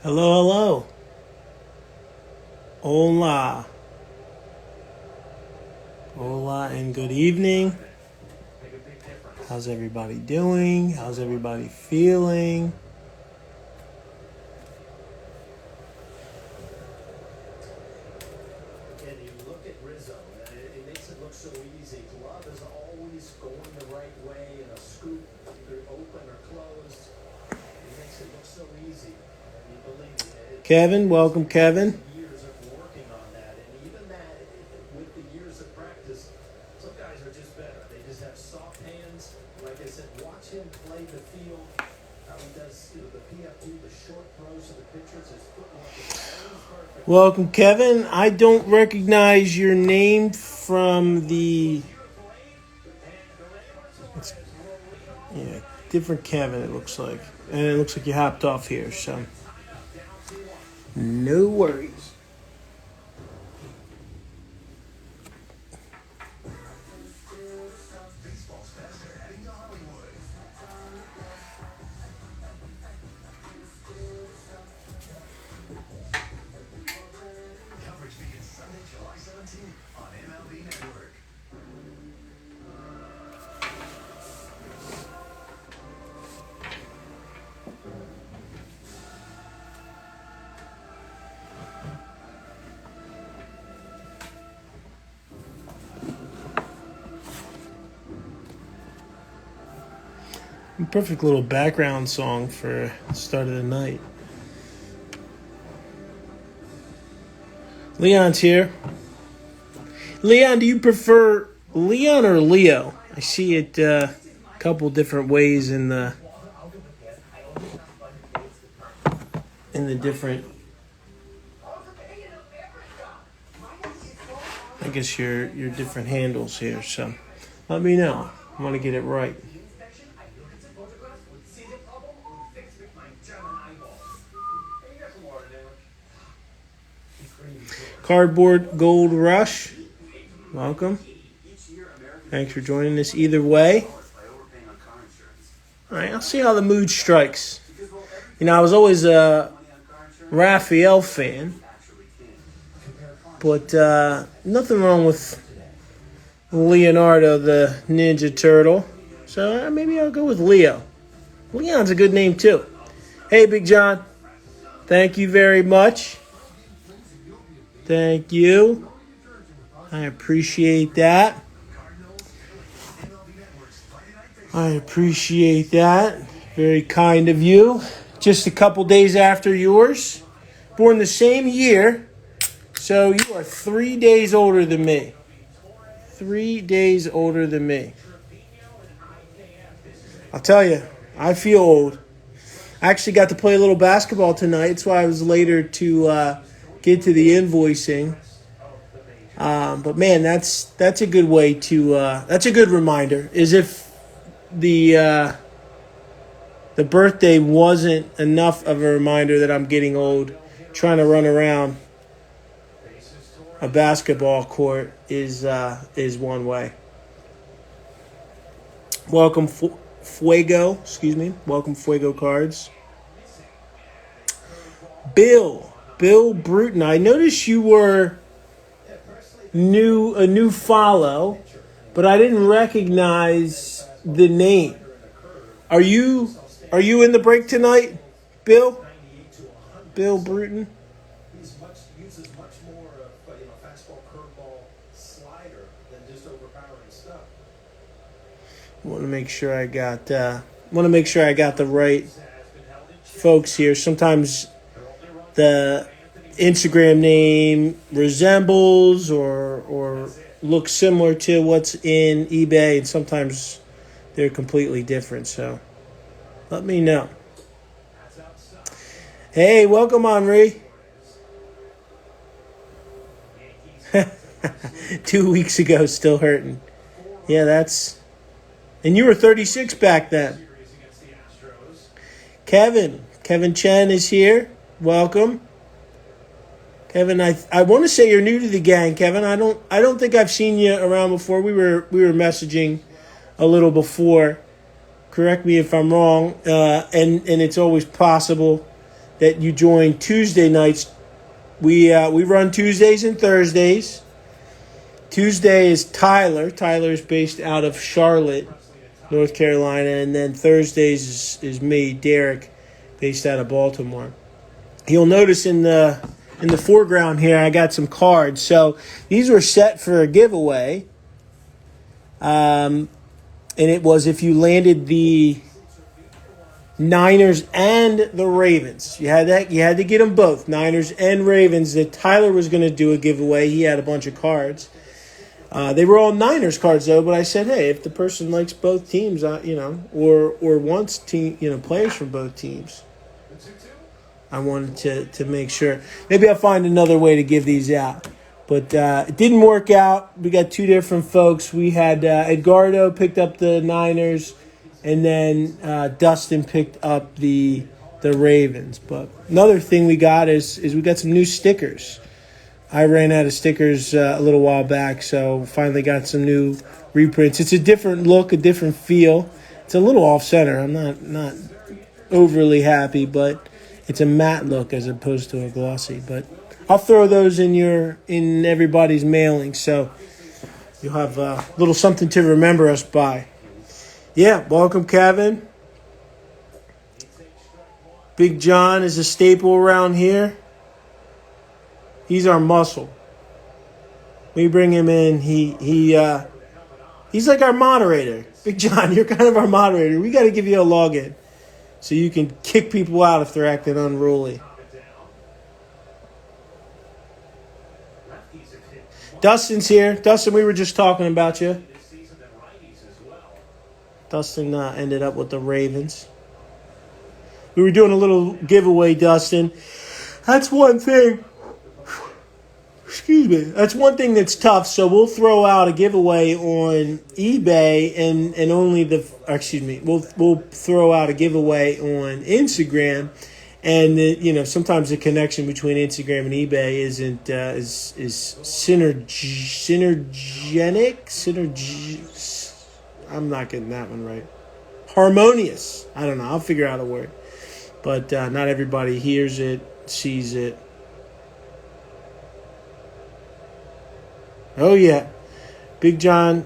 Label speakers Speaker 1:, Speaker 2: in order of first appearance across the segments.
Speaker 1: Hello, hello. Hola. Hola and good evening. How's everybody doing? How's everybody feeling?
Speaker 2: And you look at Rizzo, it makes it look so easy. Glove is always going the right way in a scoop, either open or closed. It makes it look so easy. And you believe it.
Speaker 1: Kevin, welcome, Kevin.
Speaker 2: Years of working on that, and even that, with the years of practice, some guys are just better. They just have soft hands. Like I said, watch him play the field. How he does the PFD, the short throws to the pitchers. His footwork is always perfect.
Speaker 1: Welcome, Kevin. I don't recognize your name from the... Yeah, different Kevin, it looks like. And it looks like you hopped off here, so... No worries.
Speaker 3: Coverage begins Sunday, July 17th on MLB Network.
Speaker 1: Perfect little background song for the start of the night. Leon's here. Leon, do you prefer Leon or Leo? I see it a couple different ways in the different. I guess your different handles here. So let me know. I want to get it right. Cardboard Gold Rush, welcome. Thanks for joining us either way. All right, I'll see how the mood strikes. You know, I was always a Raphael fan, but nothing wrong with Leonardo the Ninja Turtle. So maybe I'll go with Leo. Leon's a good name too. Hey, Big John. Thank you very much. Thank you. I appreciate that. Very kind of you. Just a couple days after yours. Born the same year. So you are 3 days older than me. 3 days older than me. I'll tell you, I feel old. I actually got to play a little basketball tonight. That's why I was later to get to the invoicing. But man, that's a good way to that's a good reminder. Is if the birthday wasn't enough of a reminder that I'm getting old, trying to run around a basketball court is one way. Welcome Fuego, Welcome Fuego Cards. Bill Bruton. I noticed you were a new follow, but I didn't recognize the name. Are you in the break tonight, Bill? Bill Bruton.
Speaker 2: Uses much more fastball, curveball, slider than just overpowering stuff.
Speaker 1: Want to make sure I got the right folks here. Sometimes the Instagram name resembles or looks similar to what's in eBay, and sometimes they're completely different. So let me know. Hey, welcome, Henri. 2 weeks ago, still hurting. Yeah, that's... And you were 36 back then. Kevin Chen is here. Welcome. Kevin, I want to say you're new to the gang, Kevin. I don't think I've seen you around before. We were messaging a little before Correct me if I'm wrong. And it's always possible that you join Tuesday nights. We run Tuesdays and Thursdays. Tuesday is Tyler. Tyler's based out of Charlotte, North Carolina, and then Thursdays is me, Derek, based out of Baltimore. You'll notice in the foreground here, I got some cards. So these were set for a giveaway, and it was if you landed the Niners and the Ravens. You had to get them both, Niners and Ravens. That Tyler was going to do a giveaway. He had a bunch of cards. They were all Niners cards though, but I said, hey, if the person likes both teams, or wants players from both teams, I wanted to make sure. Maybe I'll find another way to give these out. But it didn't work out. We got two different folks. We had Edgardo picked up the Niners, and then Dustin picked up the Ravens. But another thing we got is we got some new stickers. I ran out of stickers a little while back, so finally got some new reprints. It's a different look, a different feel. It's a little off-center. I'm not overly happy, but it's a matte look as opposed to a glossy. But I'll throw those in everybody's mailing, so you'll have a little something to remember us by. Yeah, welcome, Kevin. Big John is a staple around here. He's our muscle. We bring him in. He's like our moderator. Big John, you're kind of our moderator. We got to give you a login so you can kick people out if they're acting unruly. Dustin's here. Dustin, we were just talking about you. Dustin ended up with the Ravens. We were doing a little giveaway, Dustin. That's one thing. Excuse me. That's one thing that's tough. So we'll throw out a giveaway on eBay and only we'll throw out a giveaway on Instagram, and sometimes the connection between Instagram and eBay isn't is synergenic. I'm not getting that one right. Harmonious. I don't know. I'll figure out a word. But not everybody hears it, sees it. Oh, yeah. Big John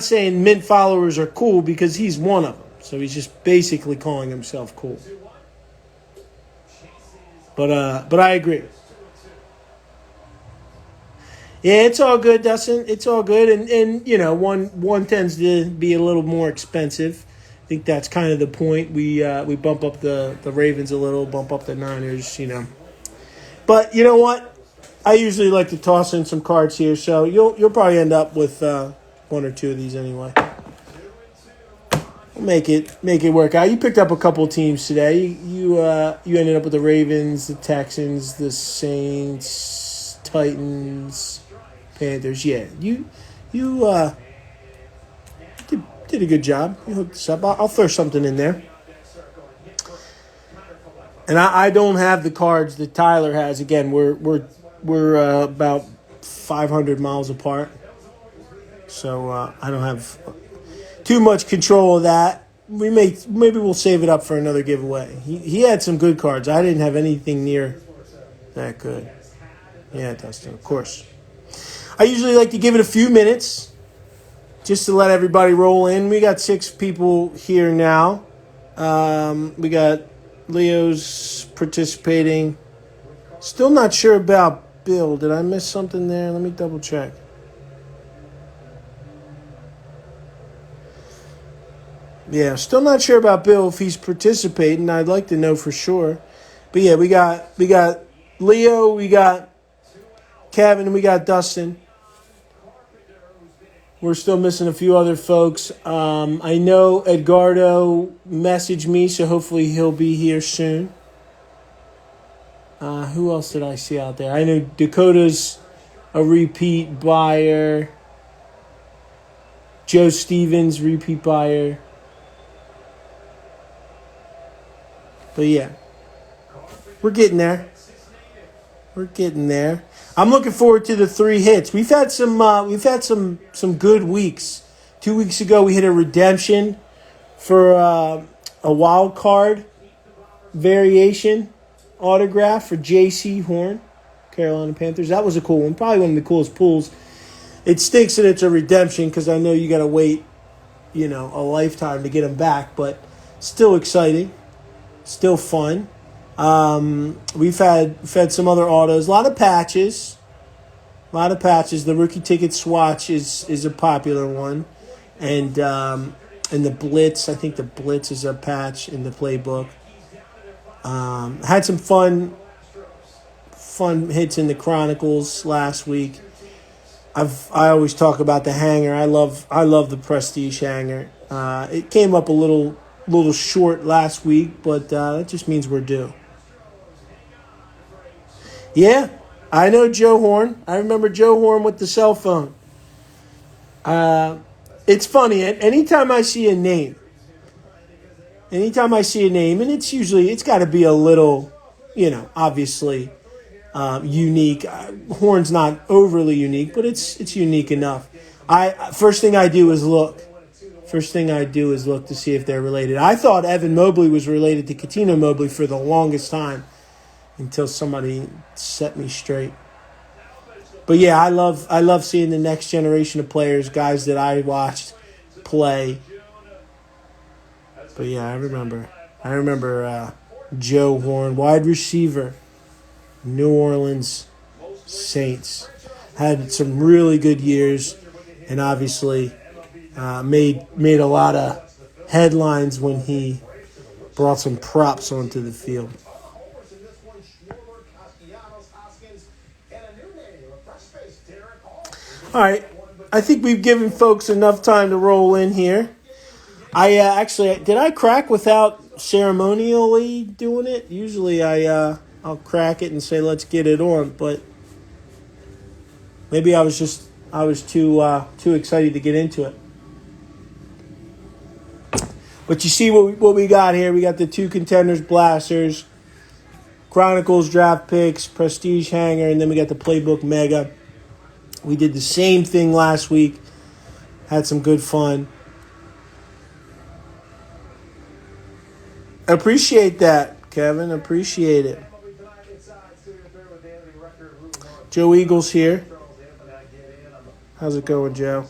Speaker 1: saying Mint followers are cool because he's one of them. So he's just basically calling himself cool. But I agree. Yeah, it's all good, Dustin. It's all good. And one tends to be a little more expensive. I think that's kind of the point. We bump up the Ravens a little, bump up the Niners, But you know what? I usually like to toss in some cards here, so you'll probably end up with one or two of these anyway. We'll make it work out. You picked up a couple teams today. You ended up with the Ravens, the Texans, the Saints, Titans, Panthers. Yeah, you did a good job. You hooked us up. I'll throw something in there. And I don't have the cards that Tyler has. Again, we're about 500 miles apart, so I don't have too much control of that. Maybe we'll save it up for another giveaway. He had some good cards. I didn't have anything near that good. Yeah, Dustin, of course. I usually like to give it a few minutes just to let everybody roll in. We got 6 people here now. We got Leo's participating. Still not sure about Bill. Did I miss something there? Let me double check. Yeah, still not sure about Bill if he's participating. I'd like to know for sure. But yeah, we got Leo, we got Kevin, we got Dustin. We're still missing a few other folks. I know Edgardo messaged me, so hopefully he'll be here soon. Who else did I see out there? I know Dakota's a repeat buyer. Joe Stevens, repeat buyer. But yeah, we're getting there. I'm looking forward to the 3 hits. We've had some good weeks 2 weeks ago, we hit a redemption for a wild card variation autograph for J.C. Horn, Carolina Panthers. That was a cool one. Probably one of the coolest pulls. It stinks that it's a redemption because I know you got to wait, a lifetime to get them back. But still exciting. Still fun. We've had some other autos. A lot of patches. The rookie ticket swatch is a popular one. And the Blitz, I think the Blitz is a patch in the Playbook. Had some fun hits in the Chronicles last week. I always talk about the hanger. I love the Prestige hanger. It came up a little short last week, but that just means we're due. Yeah, I know Joe Horn. I remember Joe Horn with the cell phone. It's funny. Anytime I see a name, and it's got to be a little, obviously unique. Horn's not overly unique, but it's unique enough. First thing I do is look to see if they're related. I thought Evan Mobley was related to Katino Mobley for the longest time until somebody set me straight. But yeah, I love seeing the next generation of players, guys that I watched play. But yeah, I remember Joe Horn, wide receiver, New Orleans Saints. Had some really good years, and obviously made a lot of headlines when he brought some props onto the field. All right, I think we've given folks enough time to roll in here. Did I crack without ceremonially doing it? Usually I'll crack it and say let's get it on, but maybe I was too excited to get into it. But you see what we got here. We got the 2 Contenders blasters, Chronicles draft picks, Prestige hanger, and then we got the Playbook mega. We did the same thing last week. Had some good fun. Appreciate that, Kevin. Appreciate it. Joe Eagles here. How's it going, Joe?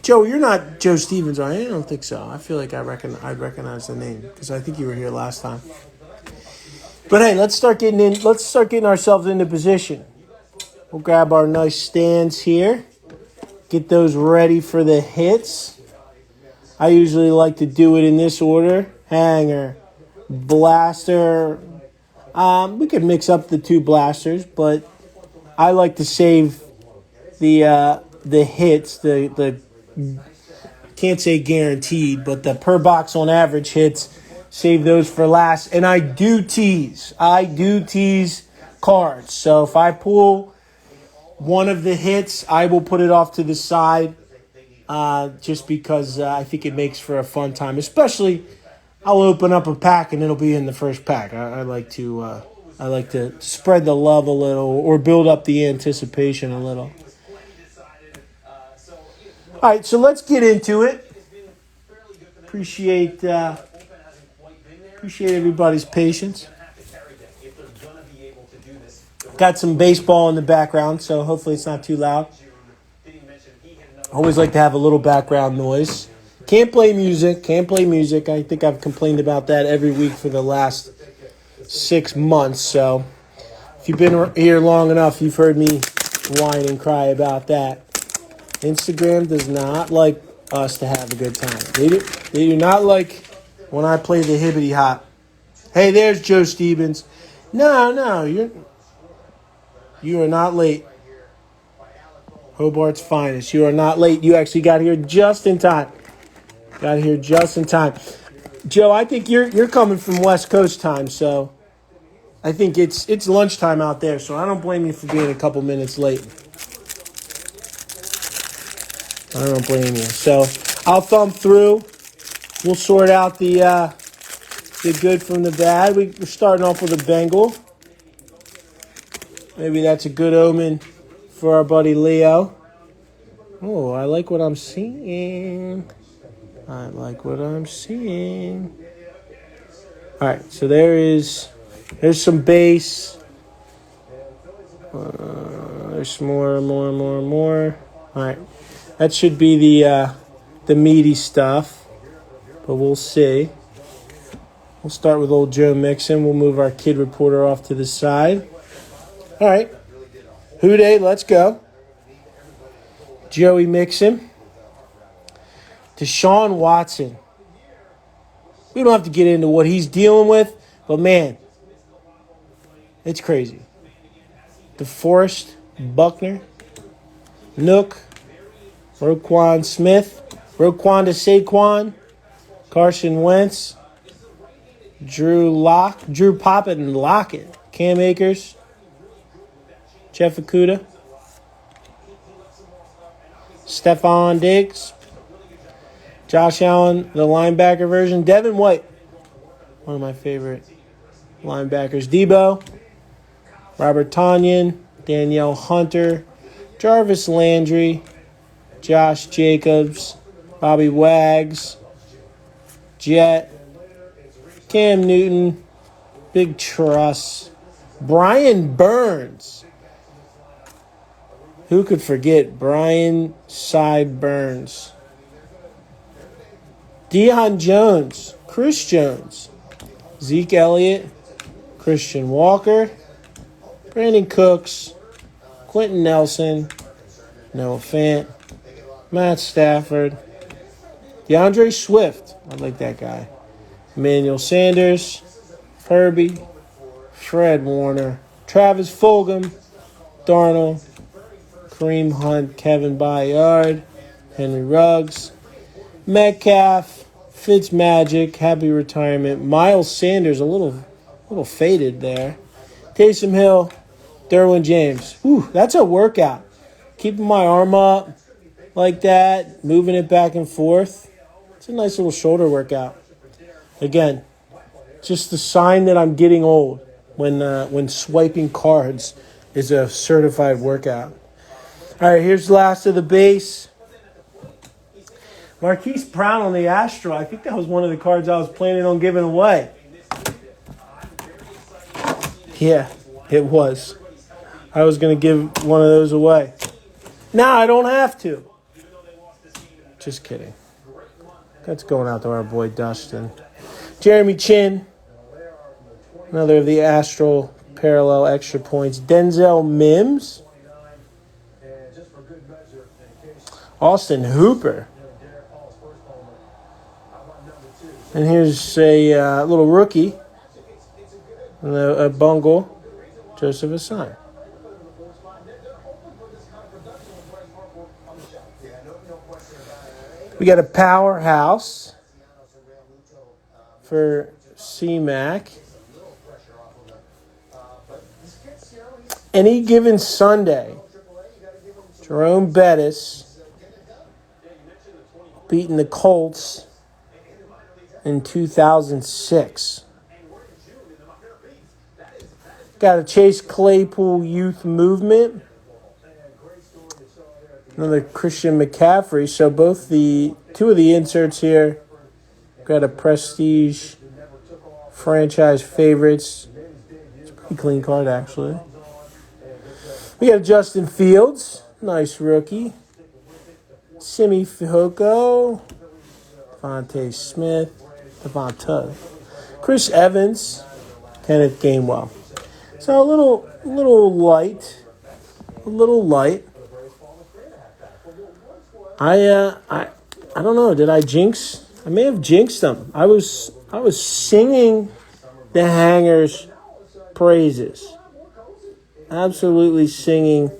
Speaker 1: Joe, you're not Joe Stevens, are you? I don't think so. I feel like I'd recognize the name because I think you were here last time. But hey, let's start getting ourselves into position. We'll grab our nice stands here. Get those ready for the hits. I usually like to do it in this order. Hanger, blaster. We could mix up the 2 blasters, but I like to save the hits, the can't say guaranteed, but the per box on average hits. Save those for last. And I do tease cards. So if I pull one of the hits, I will put it off to the side just because I think it makes for a fun time. Especially, I'll open up a pack and it'll be in the first pack. I like to spread the love a little or build up the anticipation a little. All right, so let's get into it. Appreciate everybody's patience. Got some baseball in the background, so hopefully it's not too loud. Always like to have a little background noise. Can't play music. I think I've complained about that every week for the last 6 months. So if you've been here long enough, you've heard me whine and cry about that. Instagram does not like us to have a good time. They do not like when I play the hibbity hop. Hey, there's Joe Stevens. No, you are not late. Hobart's finest. You are not late. You actually got here just in time. Joe, I think you're coming from West Coast time, so I think it's lunchtime out there, so I don't blame you for being a couple minutes late. I don't blame you. So I'll thumb through. We'll sort out the good from the bad. We're starting off with a Bengal. Maybe that's a good omen for our buddy Leo. Oh, I like what I'm seeing. All right, so there's some base. There's more. All right, that should be the meaty stuff, but we'll see. We'll start with old Joe Mixon. We'll move our kid reporter off to the side. All right, Who Dey, let's go. Joey Mixon. Deshaun Watson. We don't have to get into what he's dealing with, but man, it's crazy. DeForest Buckner, Nook, Roquan Smith, Roquan to Saquon, Carson Wentz, Drew Poppett and Lockett, Cam Akers, Jeff Okudah, Stephon Diggs, Josh Allen, the linebacker version, Devin White, one of my favorite linebackers, Debo, Robert Tonyan, Danielle Hunter, Jarvis Landry, Josh Jacobs, Bobby Wags, Jet, Cam Newton, Big Truss, Brian Burns. Who could forget Brian Side Burns? Deion Jones, Chris Jones, Zeke Elliott, Christian Walker, Brandon Cooks, Quentin Nelson, Noah Fant, Matt Stafford, DeAndre Swift, I like that guy, Emmanuel Sanders, Herbie, Fred Warner, Travis Fulgham, Darnold, Kareem Hunt, Kevin Byard, Henry Ruggs, Metcalf, Fitzmagic, happy retirement. Miles Sanders, a little faded there. Taysom Hill, Derwin James. Whew, that's a workout. Keeping my arm up like that, moving it back and forth. It's a nice little shoulder workout. Again, just the sign that I'm getting old when swiping cards is a certified workout. All right, here's the last of the base. Marquise Brown on the Astro. I think that was one of the cards I was planning on giving away. Yeah, it was. I was going to give one of those away. Now I don't have to. Just kidding. That's going out to our boy Dustin. Jeremy Chin. Another of the Astro parallel extra points. Denzel Mims. Austin Hooper. And here's a little rookie, a bungle, Joseph Asai. We got a powerhouse for C-Mac. Any given Sunday, Jerome Bettis beating the Colts in 2006. Got a Chase Claypool youth movement. Another Christian McCaffrey. So two of the inserts here got a prestige franchise favorites. It's a pretty clean card, actually. We got Justin Fields. Nice rookie. Simi Fehoko. Devontae Smith. Devonta. Chris Evans. Kenneth Gainwell. So a little light. I don't know. Did I jinx? I may have jinxed them. I was singing the Hangers' praises. Absolutely singing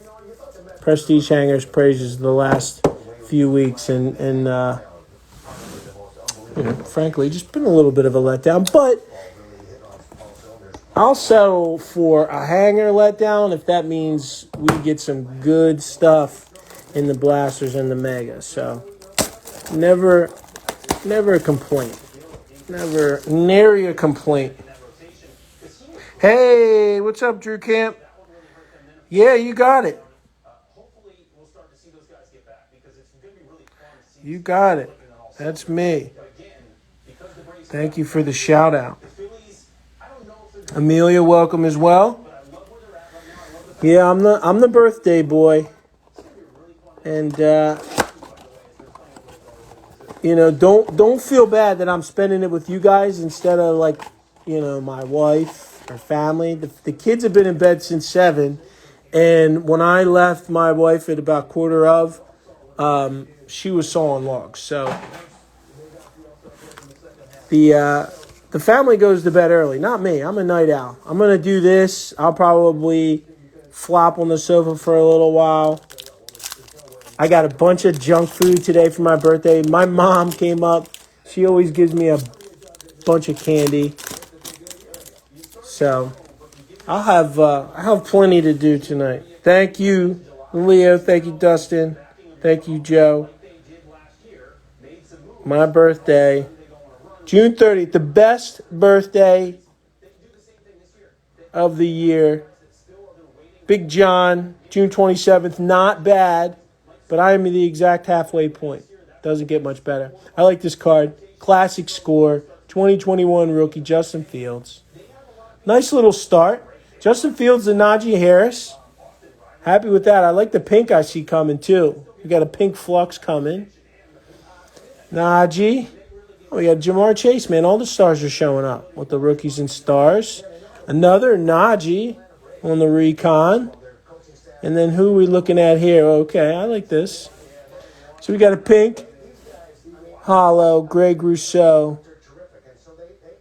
Speaker 1: Prestige Hangers' praises the last few weeks, and frankly, just been a little bit of a letdown. But I'll settle for a hanger letdown if that means we get some good stuff in the blasters and the mega. So never a complaint. Nary a complaint. Hey, what's up, Drew Camp? Yeah, you got it. You got it. That's me. Thank you for the shout out. Amelia, welcome as well. Yeah, I'm the birthday boy. And don't feel bad that I'm spending it with you guys instead of my wife or family. The kids have been in bed since 7, and when I left my wife at about quarter of, she was sawing logs. So the family goes to bed early. Not me. I'm a night owl. I'm gonna do this. I'll probably flop on the sofa for a little while. I got a bunch of junk food today for my birthday. My mom came up. She always gives me a bunch of candy. So I have plenty to do tonight. Thank you, Leo. Thank you, Dustin. Thank you, Joe. My birthday, June 30th, the best birthday of the year. Big John, June 27th, not bad. But I am the exact halfway point. Doesn't get much better. I like this card. Classic score. 2021 rookie Justin Fields. Nice little start. Justin Fields and Najee Harris. Happy with that. I like the pink I see coming too. We got a pink flux coming. Najee. Oh, we got Jamar Chase, man. All the stars are showing up with the rookies and stars. Another Najee on the recon. And then who are we looking at here? Okay, I like this. So we got a pink, hollow, Greg Rousseau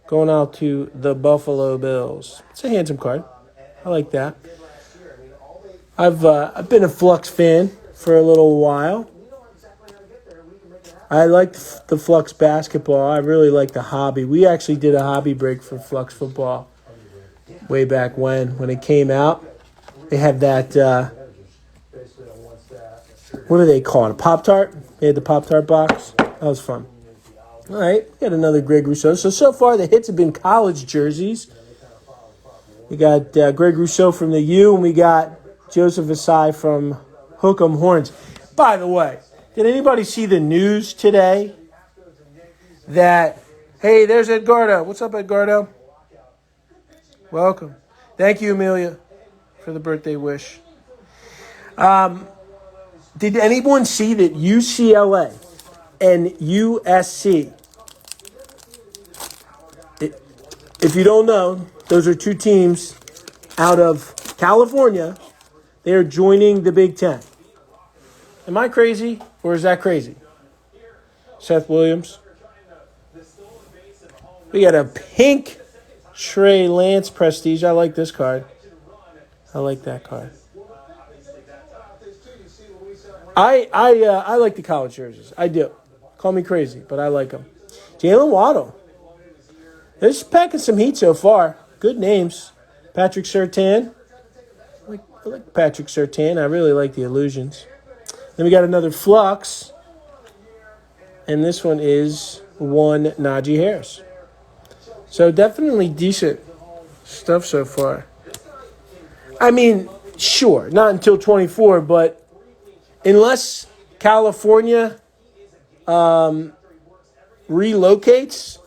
Speaker 1: going out to the Buffalo Bills. It's a handsome card. I like that. I've been a Flux fan for a little while. I like the Flux basketball. I really like the hobby. We actually did a hobby break for Flux football way back when it came out. They had that, what do they call it, a Pop-Tart? They had the Pop-Tart box. That was fun. All right, we got another Greg Rousseau. So far the hits have been college jerseys. We got Greg Rousseau from the U, and we got Joseph Asai from Hook'em Horns. By the way, did anybody see the news today that, hey, there's Edgardo. What's up, Edgardo? Welcome. Thank you, Amelia, for the birthday wish. Did anyone see that UCLA and USC, if you don't know, those are two teams out of California. They are joining the Big Ten. Am I crazy, or is that crazy? Seth Williams. We got a pink Trey Lance Prestige. I like this card. I like that card. I like the college jerseys. I do. Call me crazy, but I like them. Jalen Waddle. They're just packing some heat so far. Good names. Patrick Surtain. I like Patrick Surtain. I really like the illusions. Then we got another Flux. And this one is one Najee Harris. So definitely decent stuff so far. I mean, sure, not until 24, but unless California relocates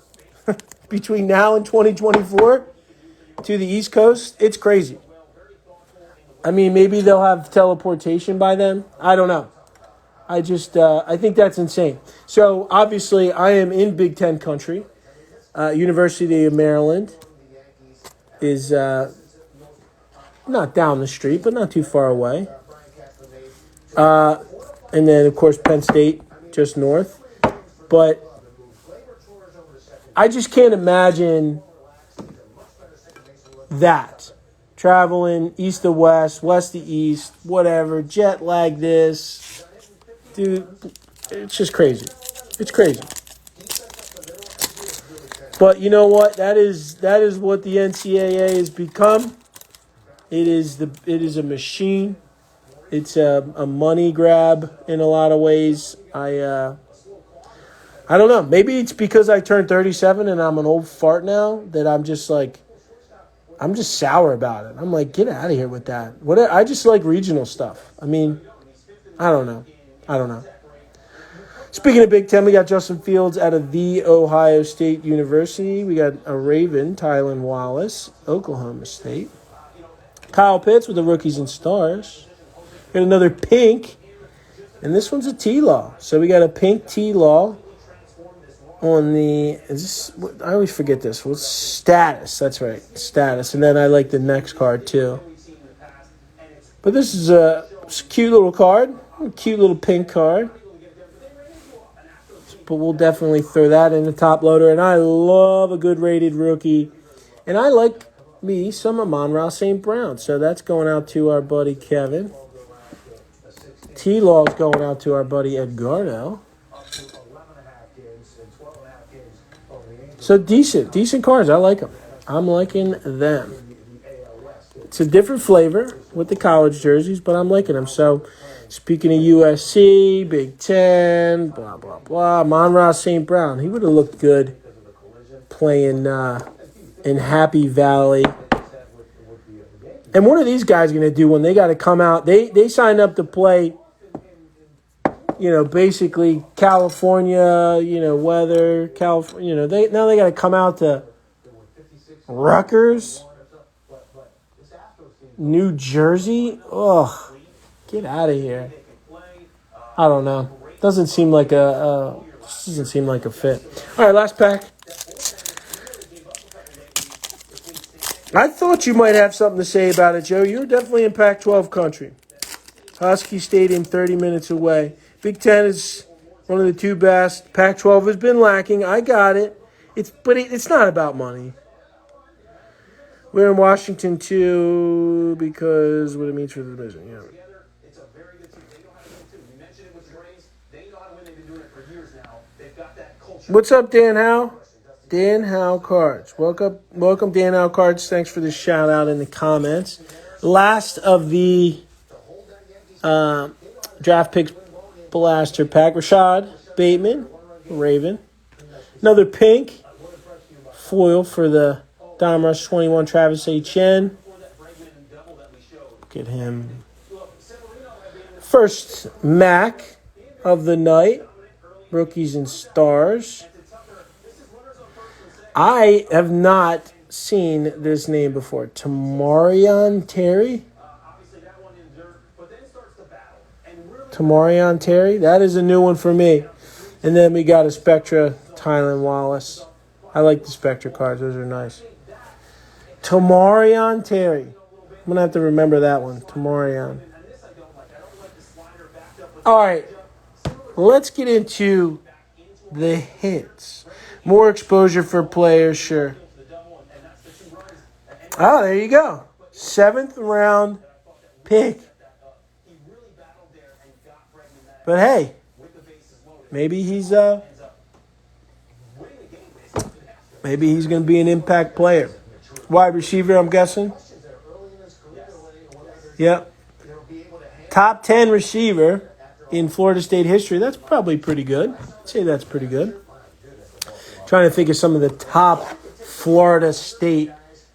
Speaker 1: between now and 2024 to the East Coast, it's crazy. I mean, maybe they'll have teleportation by then. I don't know. I think that's insane. So, obviously, I am in Big Ten country. University of Maryland is not down the street, but not too far away. And then, of course, Penn State just north. But I just can't imagine that. Traveling east to west, west to east, whatever, jet lag this. Dude, it's just crazy. It's crazy. But you know what? That is what the NCAA has become. It is a machine. It's a money grab in a lot of ways. I don't know. Maybe it's because I turned 37 and I'm an old fart now that I'm just sour about it. I'm like, get out of here with that. I just like regional stuff. I mean, I don't know. Speaking of Big Ten, we got Justin Fields out of The Ohio State University. We got a Raven, Tylan Wallace, Oklahoma State. Kyle Pitts with the Rookies and Stars. Got another pink, and this one's a T-Law. So we got a pink T-Law on the, I always forget this. What's status? That's right, status. And then I like the next card too. But this is a cute little card, a cute little pink card. But we'll definitely throw that in the top loader. And I love a good rated rookie. And I like me some Amon-Ra St. Brown. So that's going out to our buddy Kevin. T-Law's going out to our buddy Edgardo. So decent cards. I like them. I'm liking them. It's a different flavor with the college jerseys, but I'm liking them. So speaking of USC, Big Ten, blah, blah, blah. Amon-Ra St. Brown. He would have looked good playing in Happy Valley. And what are these guys going to do when they got to come out? They signed up to play, basically California, weather, California, now they got to come out to Rutgers, New Jersey. Ugh, get out of here. I don't know. Doesn't seem like a fit. All right, last pack. I thought you might have something to say about it, Joe. You're definitely in Pac-12 country. Husky Stadium, 30 minutes away. Big Ten is one of the two best. Pac-12 has been lacking. I got it. But it's not about money. We're in Washington, too, because what it means for the division. Yeah. What's up, Dan Howe? Dan Howe Cards. Welcome, Dan Howe Cards. Thanks for the shout out in the comments. Last of the draft picks blaster pack. Rashad Bateman, Raven. Another pink foil for the Dime Rush 21, Travis Etienne. Get him. First Mac of the night. Rookies and Stars. I have not seen this name before. Tamarion Terry? Tamarion Terry? That is a new one for me. And then we got a Spectra, Tylan Wallace. I like the Spectra cards. Those are nice. Tamarion Terry. I'm going to have to remember that one. Tamarion. All right. Let's get into the hits. More exposure for players, sure. Oh, there you go. 7th round pick. But hey, maybe he's going to be an impact player. Wide receiver, I'm guessing. Yep. Top 10 receiver in Florida State history. That's probably pretty good. I'd say that's pretty good. Trying to think of some of the top Florida State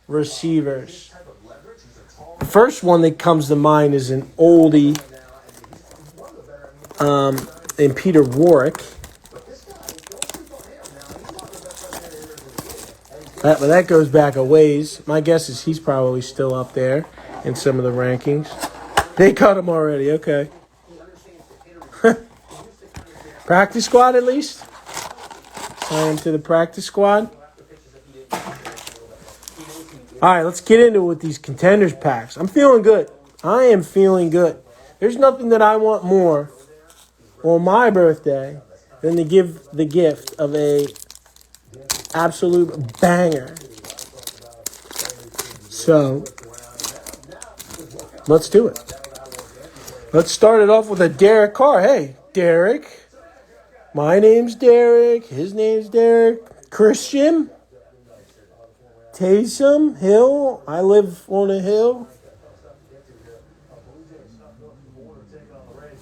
Speaker 1: receivers. The first one that comes to mind is an oldie, and Peter Warwick. But that goes back a ways. My guess is he's probably still up there in some of the rankings. They cut him already. Okay. Practice squad at least. Sign him to the practice squad. All right, let's get into it with these Contenders packs. I'm feeling good. I am feeling good. There's nothing that I want more on my birthday than to give the gift of a absolute banger. So, let's do it. Let's start it off with a Derek Carr. Hey, Derek. My name's Derek. His name's Derek. Christian. Taysom Hill. I live on a hill.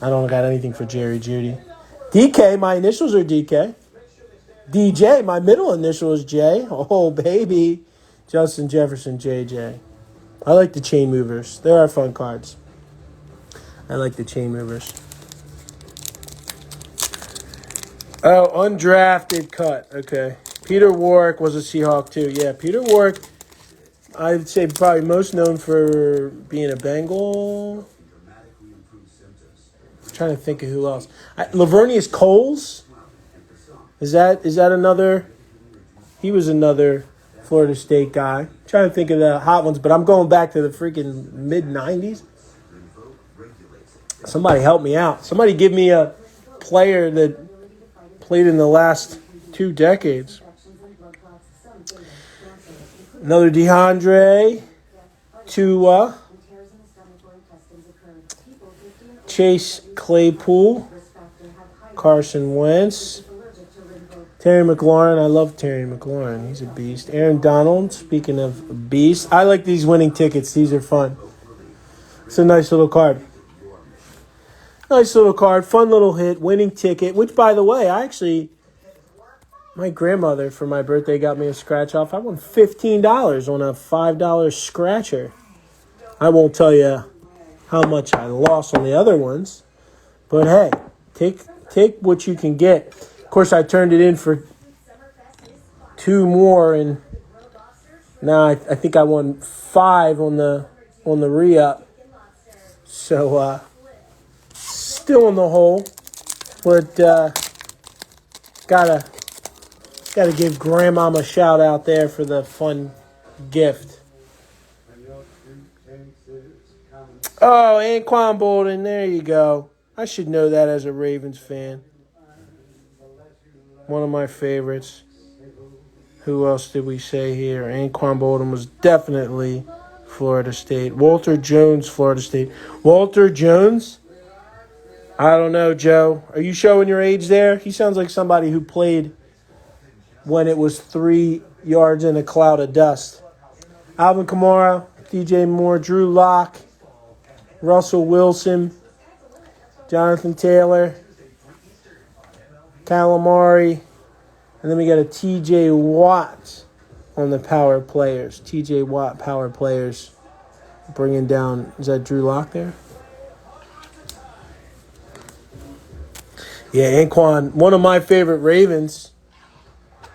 Speaker 1: I don't got anything for Jerry Judy. DK. My initials are DK. DJ. My middle initial is J. Oh, baby. Justin Jefferson, JJ. I like the chain movers. They are fun cards. I like the chain movers. Oh, undrafted cut. Okay. Peter Warwick was a Seahawk too. Yeah, Peter Warwick, I'd say probably most known for being a Bengal. I'm trying to think of who else. Lavernius Coles. Is that another? He was another Florida State guy. I'm trying to think of the hot ones, but I'm going back to the freaking mid-'90s. Somebody help me out. Somebody give me a player that played in the last 2 decades. Another DeAndre, Tua, Chase Claypool, Carson Wentz, Terry McLaurin. I love Terry McLaurin. He's a beast. Aaron Donald, speaking of beast. I like these winning tickets. These are fun. It's a nice little card. Nice little card. Fun little hit. Winning ticket. Which, by the way, my grandmother, for my birthday, got me a scratch off. I won $15 on a $5 scratcher. I won't tell you how much I lost on the other ones. But, hey, take what you can get. Of course, I turned it in for 2 more, and now I think I won 5 on the re-up. So, still in the hole, but gotta give Grandmama a shout out there for the fun gift. Oh, Anquan Bolden, there you go. I should know that as a Ravens fan. One of my favorites. Who else did we say here? Anquan Bolden was definitely Florida State. Walter Jones, Florida State. Walter Jones? I don't know, Joe. Are you showing your age there? He sounds like somebody who played when it was 3 yards in a cloud of dust. Alvin Kamara, DJ Moore, Drew Lock, Russell Wilson, Jonathan Taylor, Calamari, and then we got a TJ Watt on the power players. TJ Watt power players bringing down, is that Drew Lock there? Yeah, Anquan, one of my favorite Ravens.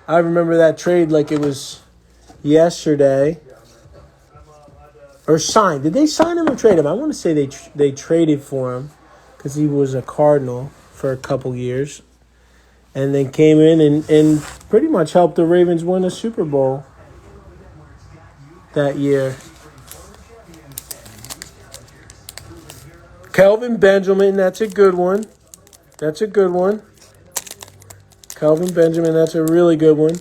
Speaker 1: I remember that trade like it was yesterday. Or signed. Did they sign him or trade him? I want to say they traded for him because he was a Cardinal for a couple years. And then came in and pretty much helped the Ravens win a Super Bowl that year. Kelvin Benjamin, that's a good one. That's a good one. Kelvin Benjamin, that's a really good one.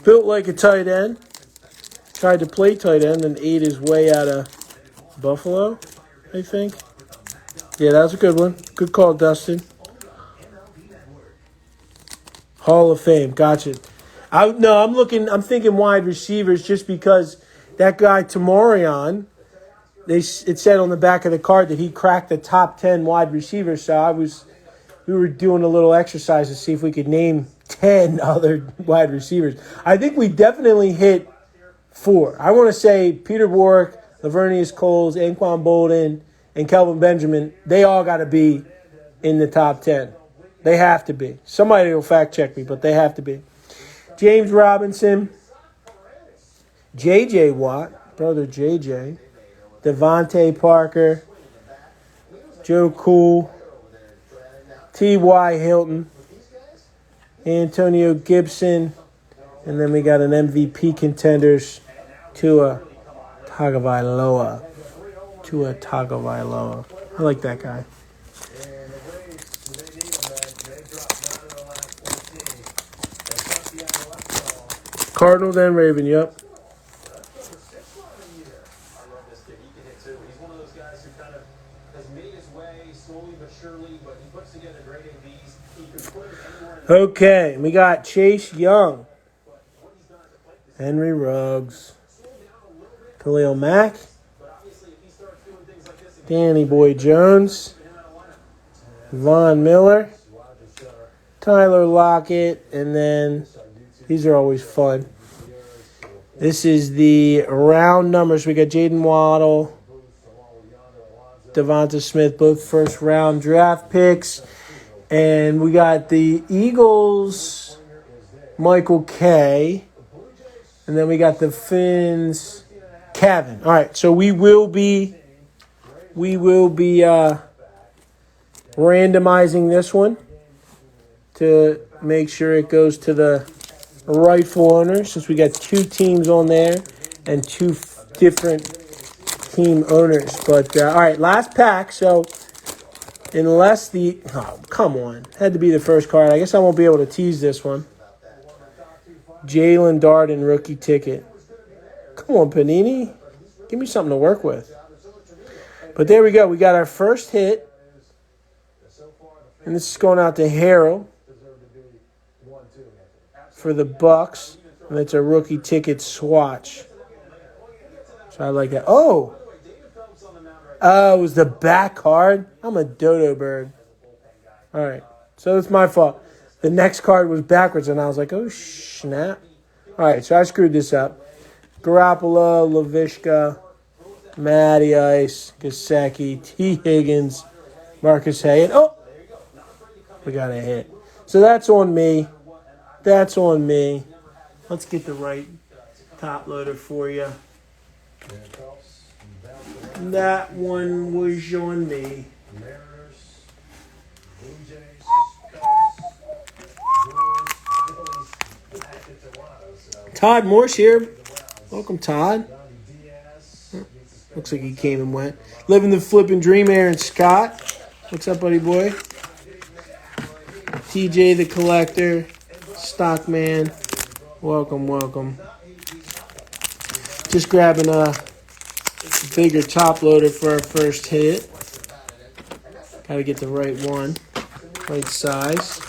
Speaker 1: Built like a tight end. Tried to play tight end and ate his way out of Buffalo, I think. Yeah, that was a good one. Good call, Dustin. Hall of Fame. Gotcha. I'm thinking wide receivers just because that guy Tamorian, it said on the back of the card that he cracked the top 10 wide receivers. So we were doing a little exercise to see if we could name 10 other wide receivers. I think we definitely hit 4. I want to say Peter Warwick, Lavernius Coles, Anquan Bolden, and Kelvin Benjamin. They all got to be in the top 10. They have to be. Somebody will fact check me, but they have to be. James Robinson, J.J. Watt, brother J.J., Devontae Parker, Joe Cool, T.Y. Hilton, Antonio Gibson, and then we got an MVP contenders, Tua Tagovailoa. I like that guy. Cardinal, then Raven, yep. Okay, we got Chase Young, Henry Ruggs, Khalil Mack, Danny Boy Jones, Von Miller, Tyler Lockett, and then these are always fun. This is the round numbers. We got Jaden Waddle, Devonta Smith, both first-round draft picks. And we got the Eagles, Michael K. And then we got the Finns, Kevin. All right, so we will be randomizing this one to make sure it goes to the rightful owner, since we got 2 teams on there and 2 different team owners. But all right, last pack. So unless come on, had to be the first card. I guess I won't be able to tease this one. Jalen Darden rookie ticket. Come on, Panini, give me something to work with. But there we go. We got our first hit, and this is going out to Harold for the Bucks, and it's a rookie ticket swatch. So I like that. Oh, it was the back card. I'm a dodo bird. All right, so it's my fault. The next card was backwards, and I was like, oh, snap. All right, so I screwed this up. Garoppolo, LaVishka, Matty Ice, Gesicki, T. Higgins, Marcus Hay, and we got a hit. So that's on me. That's on me. Let's get the right top loader for you. That one was on me. Todd Morse here. Welcome, Todd. Looks like he came and went. Living the flipping dream, Aaron Scott. What's up, buddy boy? TJ the Collector. Stockman. Welcome, welcome. Just grabbing a bigger top loader for our first hit. Got to get the right one. Right size.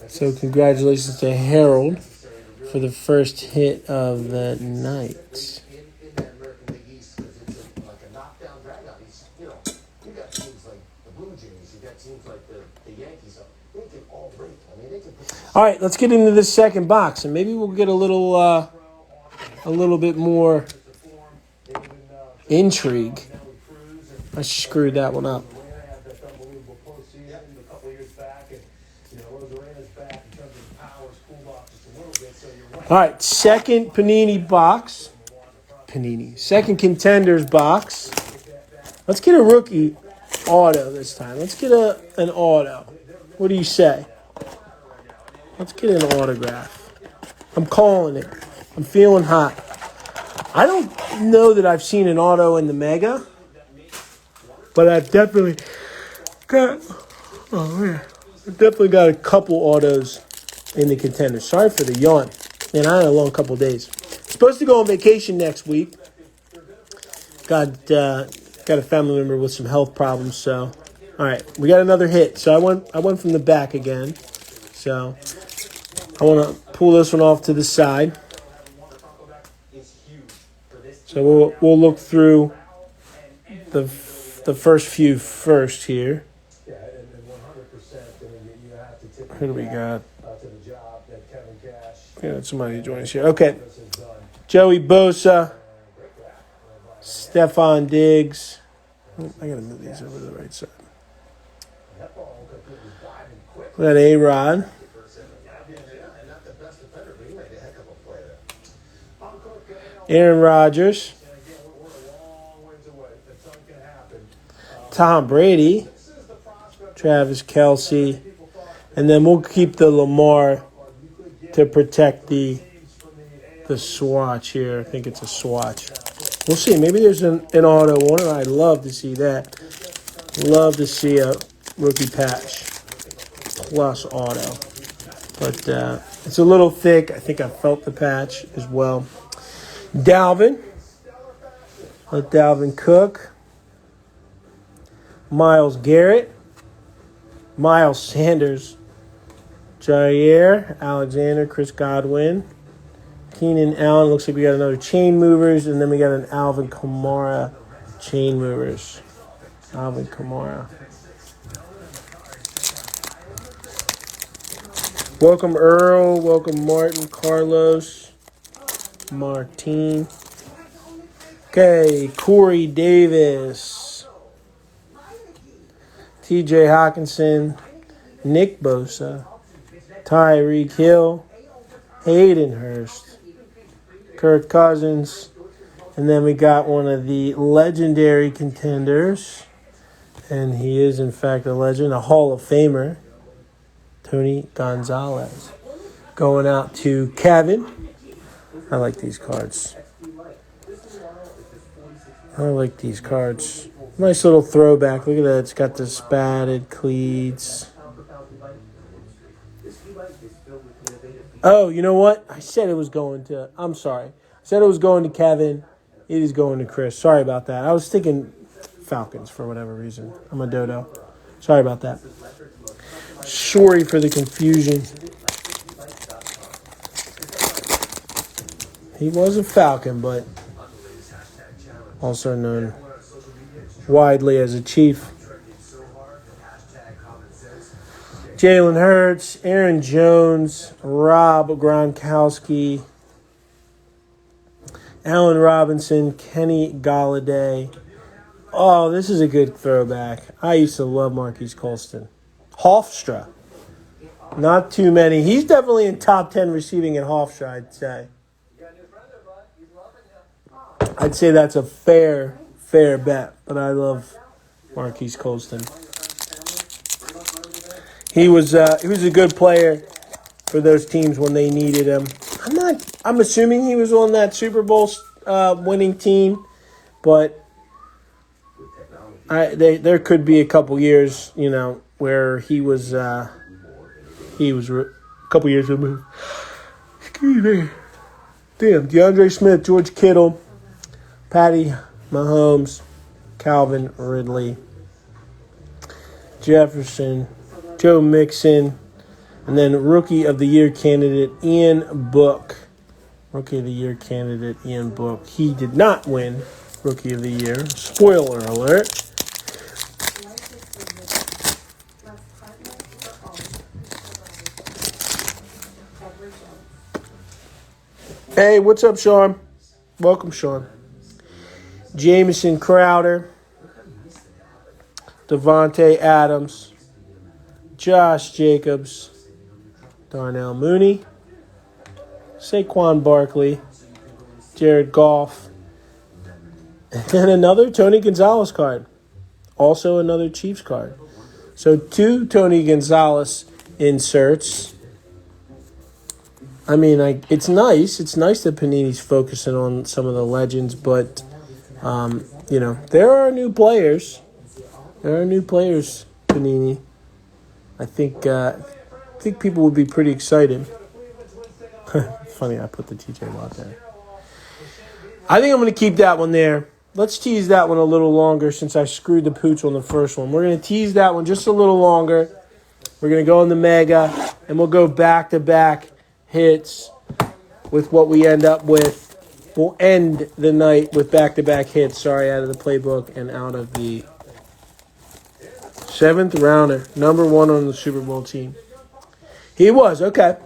Speaker 1: So congratulations to Harold for the first hit of the night. All right, let's get into the second box, and maybe we'll get a little bit more intrigue. I screwed that one up. All right, second Panini box. Second Contenders box. Let's get a rookie auto this time. Let's get an auto. What do you say? Let's get an autograph. I'm calling it. I'm feeling hot. I don't know that I've seen an auto in the Mega, but I've definitely got a couple autos in the Contenders. Sorry for the yawn. Man, I had a long couple days. Supposed to go on vacation next week. Got a family member with some health problems, so all right, we got another hit. So I went from the back again. So I want to pull this one off to the side. So we'll look through the first few first here. Who do we got? Yeah, somebody join us here. Okay. Joey Bosa. Stephon Diggs. I got to move these over to the right side. We got A-Rod. Aaron Rodgers. Tom Brady. Travis Kelce. And then we'll keep the Lamar to protect the swatch here. I think it's a swatch. We'll see. Maybe there's an auto one. I'd love to see that. Love to see a rookie patch plus auto. But it's a little thick. I think I felt the patch as well. Dalvin. Let Dalvin cook. Myles Garrett. Miles Sanders. Jair Alexander, Chris Godwin, Keenan Allen. Looks like we got another chain movers, and then we got an Alvin Kamara chain movers. Alvin Kamara. Welcome Earl. Welcome Martin, Carlos, Martine. Okay, Corey Davis, TJ Hawkinson, Nick Bosa, Tyreek Hill, Hayden Hurst, Kirk Cousins, and then we got one of the legendary contenders, and he is in fact a legend, a Hall of Famer, Tony Gonzalez. Going out to Kevin. I like these cards. Nice little throwback. Look at that. It's got the spatted cleats. Oh, you know what? I said it was going to... I'm sorry. I said it was going to Kevin. It is going to Chris. Sorry about that. I was thinking Falcons for whatever reason. I'm a dodo. Sorry about that. Sorry for the confusion. He was a Falcon, but also known widely as a Chief. Jalen Hurts, Aaron Jones, Rob Gronkowski, Allen Robinson, Kenny Golladay. Oh, this is a good throwback. I used to love Marquise Colston. Hofstra. Not too many. He's definitely in top 10 receiving at Hofstra, I'd say. I'd say that's a fair bet, but I love Marquise Colston. He was a good player for those teams when they needed him. I'm assuming he was on that Super Bowl winning team, but there could be a couple years, where he was a couple years removed. Excuse me. Damn, DeAndre Smith, George Kittle, Patty Mahomes, Calvin Ridley, Jefferson, Joe Mixon, and then Rookie of the Year candidate Ian Book. Rookie of the Year candidate Ian Book. He did not win Rookie of the Year. Spoiler alert. Hey, what's up, Sean? Welcome, Sean. Jamison Crowder, Devontae Adams, Josh Jacobs, Darnell Mooney, Saquon Barkley, Jared Goff, and then another Tony Gonzalez card. Also another Chiefs card. So 2 Tony Gonzalez inserts. I mean, it's nice. It's nice that Panini's focusing on some of the legends, but, there are new players. Panini. I think people would be pretty excited. Funny, I put the TJ Watt there. I think I'm going to keep that one there. Let's tease that one a little longer since I screwed the pooch on the first one. We're going to tease that one just a little longer. We're going to go in the Mega, and we'll go back-to-back hits with what we end up with. We'll end the night with back-to-back hits. Sorry, out of the Playbook and out of the 7th rounder. Number 1 on the Super Bowl team. He was, okay.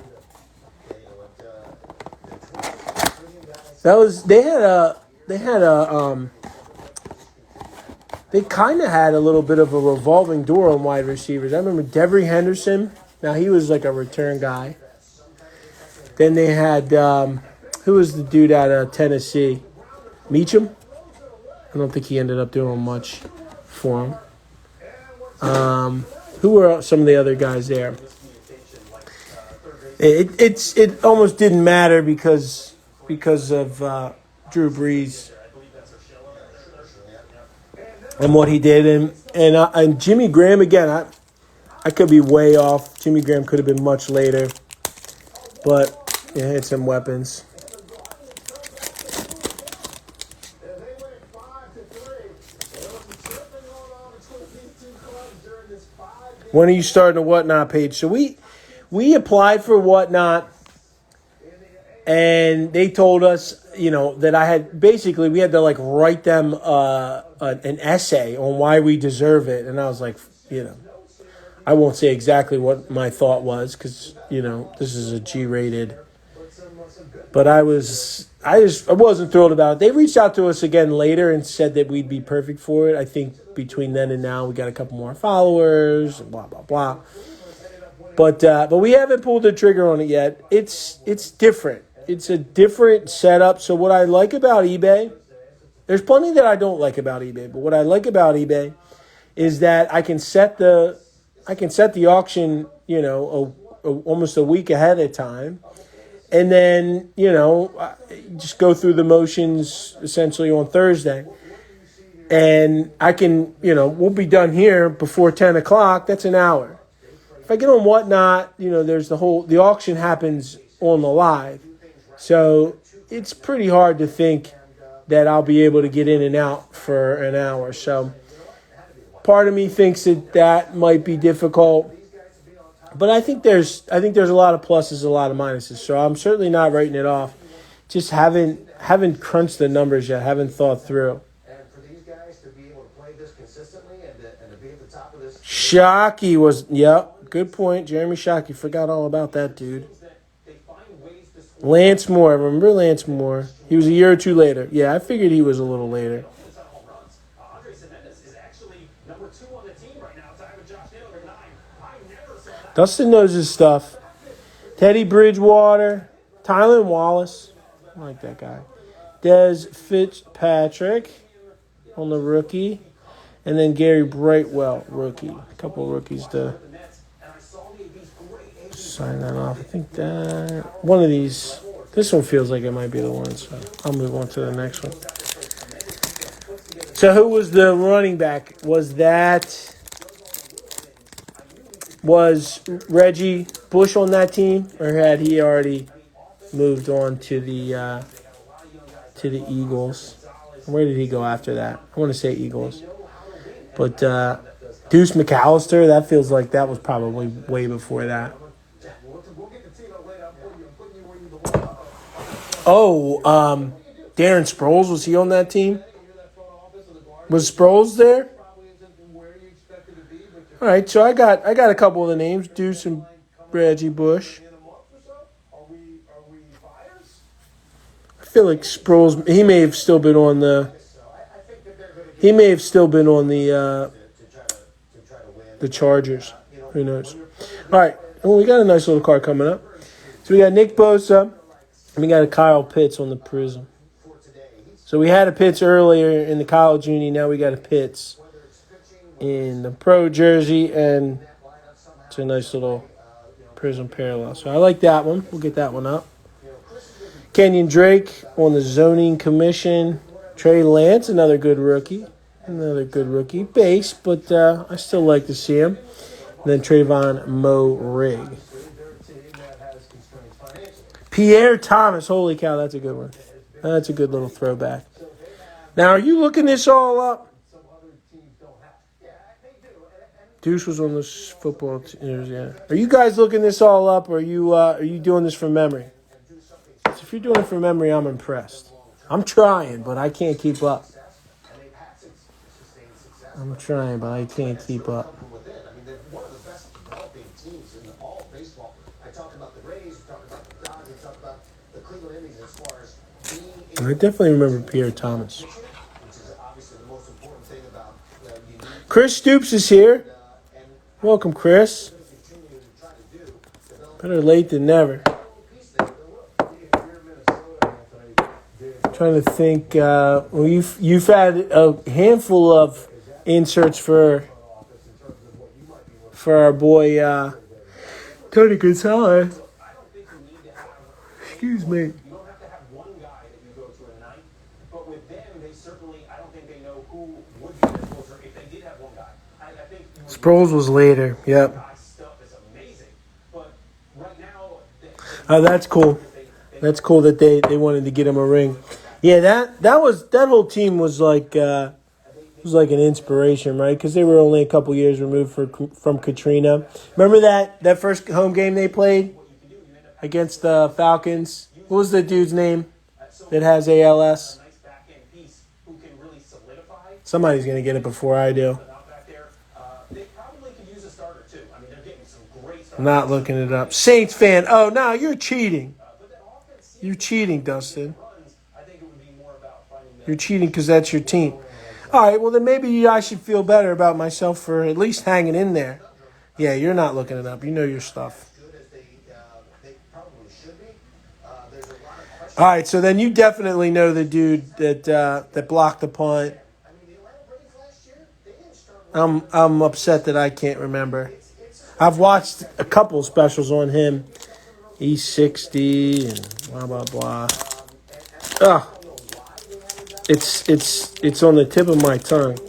Speaker 1: They kind of had a little bit of a revolving door on wide receivers. I remember Devery Henderson. Now, he was like a return guy. Then they had, who was the dude out of Tennessee? Meacham? I don't think he ended up doing much for him. Who were some of the other guys there? It almost didn't matter because of Drew Brees and what he did. And Jimmy Graham, again, I could be way off. Jimmy Graham could have been much later. But it had some weapons. When are you starting a Whatnot page? So we applied for Whatnot, and they told us, that I had basically we had to write them an essay on why we deserve it, and I was like, I won't say exactly what my thought was because this is a G-rated But I wasn't thrilled about it. They reached out to us again later and said that we'd be perfect for it. I think between then and now we got a couple more followers and blah blah blah. But we haven't pulled the trigger on it yet. It's different. It's a different setup. So what I like about eBay, there's plenty that I don't like about eBay, but what I like about eBay is that I can set the auction, almost a week ahead of time. And then, just go through the motions essentially on Thursday. And I can, we'll be done here before 10 o'clock. That's an hour. If I get on Whatnot, there's the auction happens on the live. So it's pretty hard to think that I'll be able to get in and out for an hour. So part of me thinks that might be difficult. But I think there's a lot of pluses, a lot of minuses. So I'm certainly not writing it off. Just haven't crunched the numbers yet. Haven't thought through.
Speaker 2: And for these guys to be able to play this consistently and to be at the top of this.
Speaker 1: Shockey was, good point. Jeremy Shockey, forgot all about that dude. Lance Moore, remember Lance Moore? He was a year or two later. Yeah, I figured he was a little later. Dustin knows his stuff. Teddy Bridgewater, Tylen Wallace, I like that guy. Des Fitzpatrick on the rookie. And then Gary Brightwell, rookie. A couple rookies to sign that off. I think that one of these, this one feels like it might be the one, so I'll move on to the next one. So who was the running back? Was Reggie Bush on that team, or had he already moved on to the Eagles? Where did he go after that? I want to say Eagles. But Deuce McAllister, that feels like that was probably way before that. Oh, Darren Sproles, was he on that team? Was Sproles there? All right, so I got a couple of the names, Deuce and Reggie Bush. I feel like Sproles, he may have still been on the Chargers. Who knows? All right, well, we got a nice little card coming up. So we got Nick Bosa, and we got a Kyle Pitts on the Prism. So we had a Pitts earlier in the college uni, now we got a Pitts in the pro jersey, and it's a nice little Prism parallel. So I like that one. We'll get that one up. Kenyon Drake on the zoning commission. Trey Lance, another good rookie. Base, but I still like to see him. And then Trayvon Moe-Rigg. Pierre Thomas. Holy cow, that's a good one. That's a good little throwback. Now, are you looking this all up? Deuce was on this football team. Yeah. Are you guys looking this all up, or are you doing this from memory? If you're doing it from memory, I'm impressed. I'm trying, but I can't keep up. I'm trying, but I can't keep up.
Speaker 2: They're one of the best developing teams in all of baseball. I talked about the Rays, we talked about the Dodgers, we talked about the Cleveland Indians as far as being.
Speaker 1: I definitely remember Pierre Thomas.
Speaker 2: Which is obviously the most important thing about
Speaker 1: Chris Stoops is here. Welcome, Chris. Better late than never. Trying to think. Well, you've had a handful of inserts for our boy Tony Gonzalez. Excuse me.
Speaker 2: You don't have to have one guy that you go to a night, but with them, they certainly, I don't think they know who would be their closer if they did have one guy. I think
Speaker 1: Sproles was later. Yep.
Speaker 2: stuff is amazing, but right now,
Speaker 1: Oh, that's cool. That's cool that they wanted to get him a ring. Yeah, that whole team was like an inspiration, right? Because they were only a couple years removed from Katrina. Remember that first home game they played against the Falcons? What was the dude's name that has ALS? Somebody's gonna get it before I do. I'm not looking it up. Saints fan. Oh no, you're cheating. You're cheating, Dustin.
Speaker 2: runs, I think it would be more about finding the
Speaker 1: You're cheating because that's your team. All right, well, then maybe I should feel better about myself for at least hanging in there. Yeah, you're not looking it up. You know your stuff.
Speaker 3: Good as they probably should be. There's a lot of questions.
Speaker 1: All right, so then you definitely know the dude that blocked the punt.
Speaker 3: I mean, the Atlanta Braves last year, they didn't start.
Speaker 1: I'm upset that I can't remember. I've watched a couple specials on him. He's 60 and blah blah blah. Oh, it's on the tip of my tongue.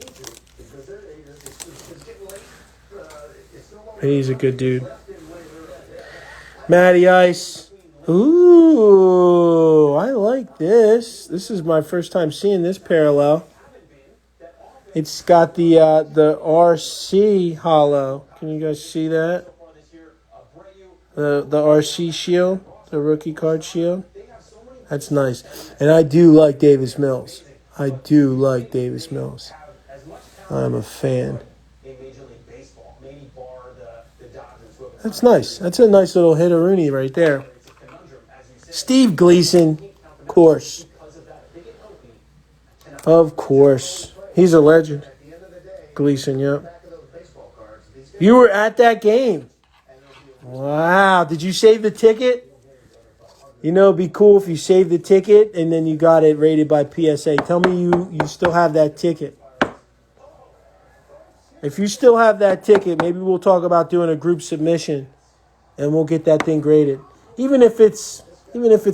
Speaker 1: He's a good dude. Matty Ice. Ooh, I like this. This is my first time seeing this parallel. It's got the RC hollow. Can you guys see that? The RC shield, the rookie card shield. That's nice. And I do like Davis Mills. I'm a fan. That's nice. That's a nice little hit-a-rooney right there. Steve Gleason, of course. Of course. He's a legend. Gleason, yep. You were at that game. Wow. Did you save the ticket? You know, it'd be cool if you saved the ticket and then you got it rated by PSA. Tell me you still have that ticket. If you still have that ticket, maybe we'll talk about doing a group submission and we'll get that thing graded. Even if it's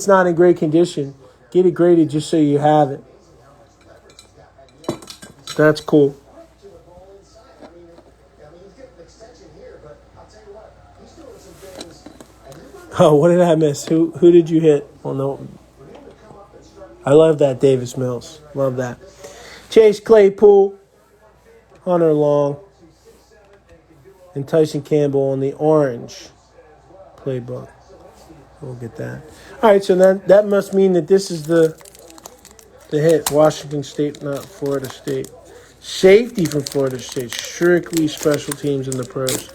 Speaker 1: not in great condition, get it graded just so you have it. That's cool. Oh, what did I miss? Who did you hit? Oh, no. I love that Davis Mills. Love that. Chase Claypool, Hunter Long, and Tyson Campbell on the orange playbook. We'll get that. All right, so that must mean that this is the hit. Washington State, not Florida State. Safety from Florida State. Strictly special teams in the pros.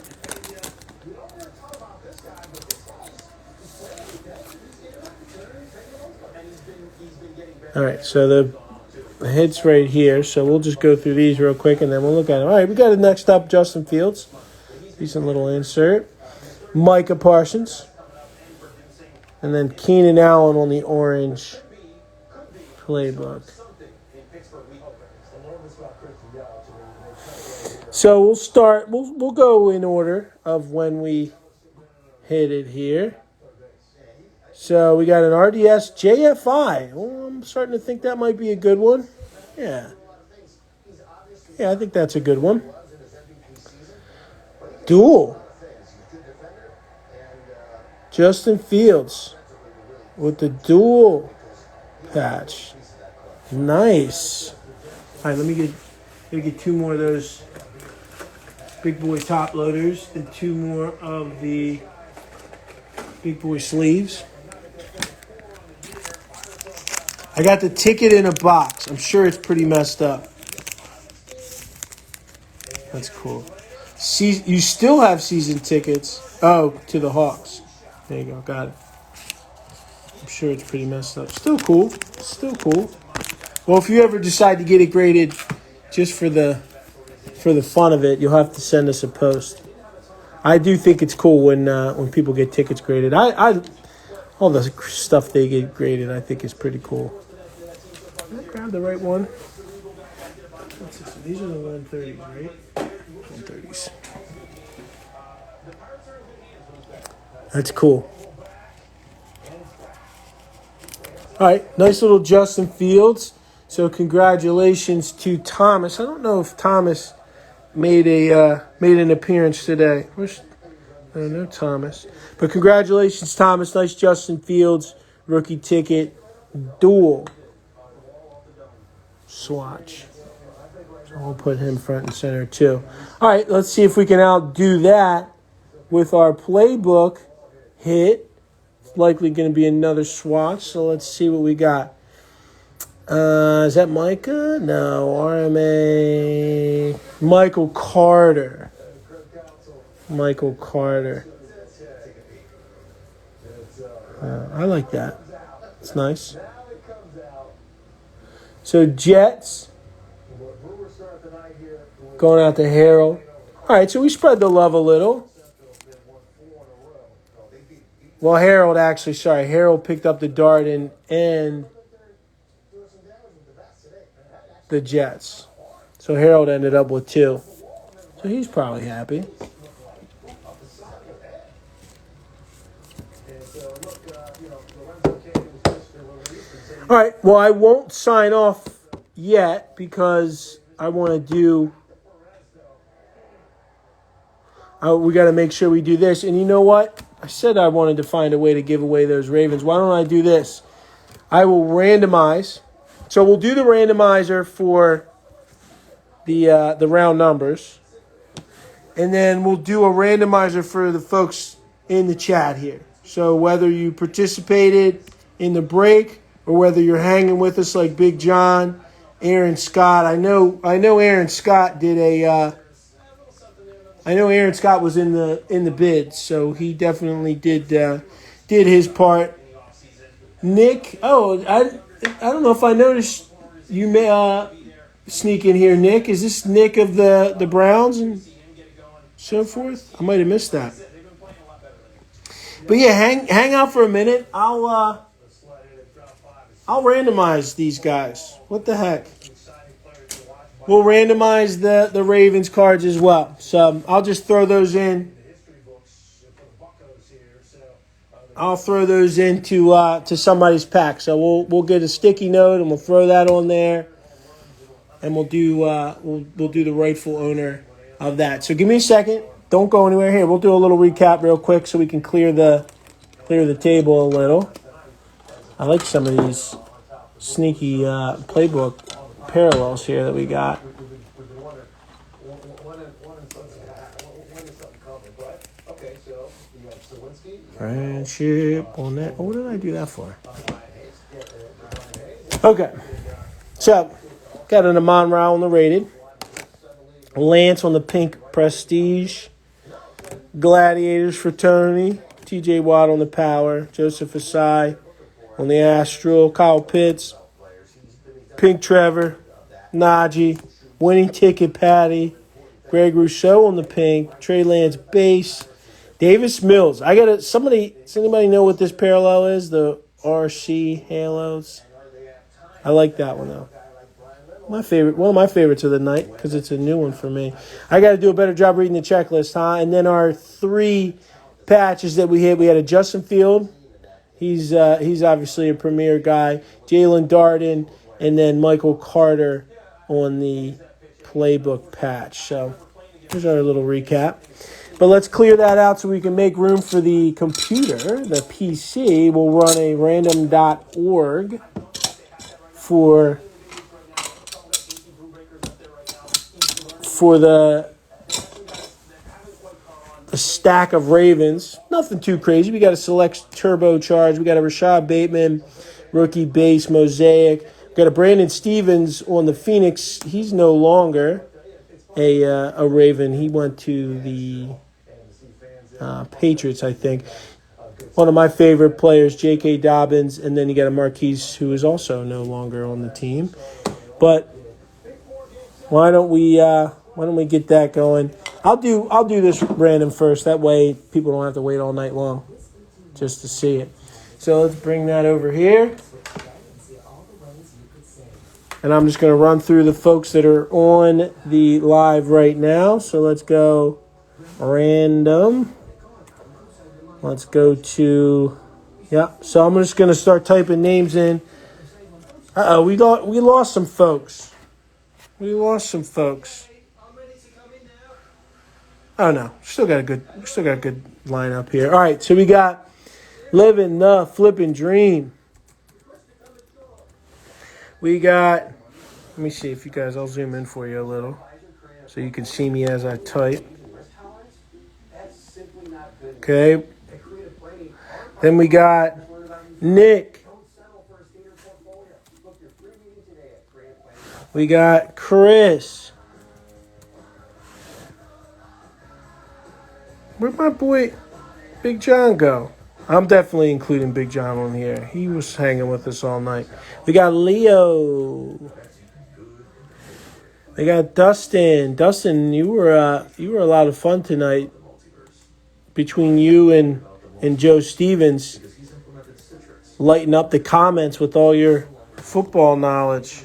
Speaker 1: All right, so the hits right here. So we'll just go through these real quick, and then we'll look at them. All right, we got it next up, Justin Fields. Decent little insert. Micah Parsons. And then Keenan Allen on the orange playbook. So we'll start. We'll go in order of when we hit it here. So we got an RDS JFI. Well, I'm starting to think that might be a good one. Yeah. Yeah, I think that's a good one. Dual. Justin Fields with the dual patch. Nice. All right, let me get two more of those big boy top loaders and two more of the big boy sleeves. I got the ticket in a box. I'm sure it's pretty messed up. That's cool. You still have season tickets. Oh, to the Hawks. There you go. Got it. I'm sure it's pretty messed up. Still cool. Well, if you ever decide to get it graded just for the fun of it, you'll have to send us a post. I do think it's cool when people get tickets graded. I all the stuff they get graded, I think is pretty cool. Did I grab the right one? These are the 130s, right? 130s. That's cool. All right, nice little Justin Fields. So congratulations to Thomas. I don't know if Thomas made an appearance today. I don't know Thomas, but congratulations, Thomas. Nice Justin Fields rookie ticket, dual swatch. So we'll put him front and center too. All right, let's see if we can outdo that with our playbook hit. It's likely going to be another swatch, so let's see what we got. Is that Micah? No, RMA. Michael Carter. I like that. It's nice.
Speaker 2: Now it comes out.
Speaker 1: So Jets
Speaker 2: Brewers start the night here.
Speaker 1: going out to Harold. All right, so we spread the love a little. Well, Harold picked up the dart and the Jets. So Harold ended up with 2. So he's probably happy. All right, well, I won't sign off yet because I want to do... we got to make sure we do this. And you know what? I said I wanted to find a way to give away those Ravens. Why don't I do this? I will randomize. So we'll do the randomizer for the round numbers. And then we'll do a randomizer for the folks in the chat here. So whether you participated in the break or whether you're hanging with us like Big John, Aaron Scott. I know Aaron Scott did a... I know Aaron Scott was in the bids, so he definitely did his part. Nick, I don't know if I noticed you may sneak in here, Nick. Is this Nick of the Browns and so forth? I might have missed that. But yeah, hang out for a minute. I'll randomize these guys. What the heck? We'll randomize the Ravens cards as well. So I'll just throw those in. I'll throw those into to somebody's pack. So we'll get a sticky note and we'll throw that on there, and we'll do the rightful owner of that. So give me a second. Don't go anywhere. Here, we'll do a little recap real quick so we can clear the table a little. I like some of these sneaky playbook parallels here that we got. Friendship on that. What did I do that for? Okay. So, got an Amon Ra on the rated. Lance on the pink Prestige. Gladiators for Tony. TJ Watt on the power. Joseph Asai on the Astral. Kyle Pitts. Pink Trevor. Najee. Winning ticket Patty. Greg Rousseau on the pink. Trey Lance base. Davis Mills. Does anybody know what this parallel is? The RC Halos. I like that one though. One of my favorites of the night because it's a new one for me. I got to do a better job reading the checklist, huh? And then our 3 patches that we hit. We had a Justin Field. He's obviously a premier guy. Jalen Darden, and then Michael Carter on the Playbook patch. So here's our little recap. But let's clear that out so we can make room for the computer, the PC. We'll run a random.org for the stack of Ravens. Nothing too crazy. We got a select turbocharge. We got a Rashad Bateman, rookie base, mosaic. We got a Brandon Stevens on the Phoenix. He's no longer a Raven. He went to the Patriots, I think. One of my favorite players, J.K. Dobbins, and then you got a Marquise who is also no longer on the team. But why don't we get that going? I'll do this random first. That way people don't have to wait all night long just to see it. So let's bring that over here. And I'm just going to run through the folks that are on the live right now. So let's go random. Let's go to, so I'm just going to start typing names in. We lost some folks. Oh no, still got a good lineup here. All right, so we got Living the Flippin' Dream. We got, let me see if you guys, I'll zoom in for you a little so you can see me as I type. Okay. Then we got Nick. We got Chris. Where'd my boy Big John go? I'm definitely including Big John on here. He was hanging with us all night. We got Leo. We got Dustin. Dustin, you were a lot of fun tonight between you and Joe Stevens, lighting up the comments with all your football knowledge.